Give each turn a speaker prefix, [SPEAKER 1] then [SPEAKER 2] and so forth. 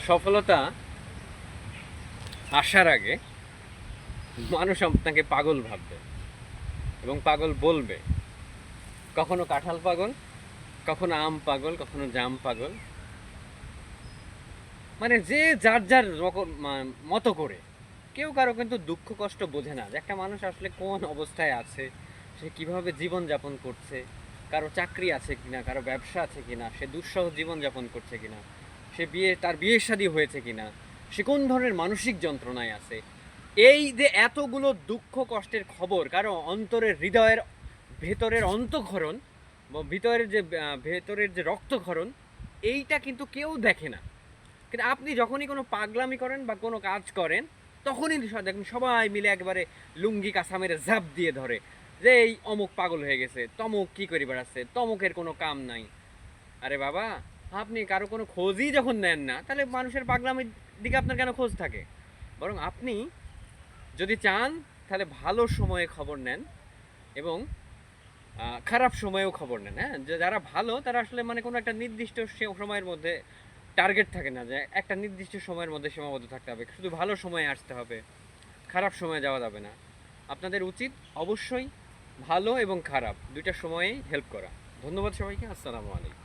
[SPEAKER 1] সফলতা আসার আগে মানুষ আপনাকে পাগল ভাববে এবং পাগল বলবে। কখনো কাঁঠাল পাগল, কখনো আম পাগল, কখনো জাম পাগল। মানে যে যার যার মতো করে। কেউ কারো কিন্তু দুঃখ কষ্ট বোঝে না যে একটা মানুষ আসলে কোন অবস্থায় আছে, সে কিভাবে জীবন যাপন করছে, কারো চাকরি আছে কিনা, কারো ব্যবসা আছে কিনা, সে দুঃসহ জীবন যাপন করছে কিনা, সে তার বিয়ে শাদী হয়েছে কিনা, সে কোন ধরনের মানসিক যন্ত্রণায় আছে। এই যে এতগুলো দুঃখ কষ্টের খবর কারো অন্তরের হৃদয়ের ভেতরের অন্তঃক্ষরণ বা ভেতরের যে রক্তক্ষরণ, এইটা কিন্তু কেউ দেখে না। কিন্তু আপনি যখনই কোনো পাগলামি করেন বা কোনো কাজ করেন, তখনই দেখুন সবাই মিলে একবারে লুঙ্গি কাঁচা মেরে ঝাঁপ দিয়ে ধরে যে এই অমুক পাগল হয়ে গেছে, তমুক কি করে বেড়াচ্ছে, তমুকের কোনো কাম নাই। আরে বাবা, আপনি কারো কোনো খোঁজই যখন নেন না, তাহলে মানুষের পাগলামির দিকে আপনার কেন খোঁজ থাকে? বরং আপনি যদি চান তাহলে ভালো সময়ে খবর নেন এবং খারাপ সময়েও খবর নেন। হ্যাঁ, যে যারা ভালো তারা আসলে মানে কোনো একটা নির্দিষ্ট সময়ের মধ্যে টার্গেট থাকে না যে একটা নির্দিষ্ট সময়ের মধ্যে সীমাবদ্ধ থাকতে হবে, শুধু ভালো সময়ে আসতে হবে, খারাপ সময়ে যাওয়া যাবে না। আপনাদের উচিত অবশ্যই ভালো এবং খারাপ দুইটা সময়েই হেল্প করা। ধন্যবাদ সবাইকে। আসসালামু আলাইকুম।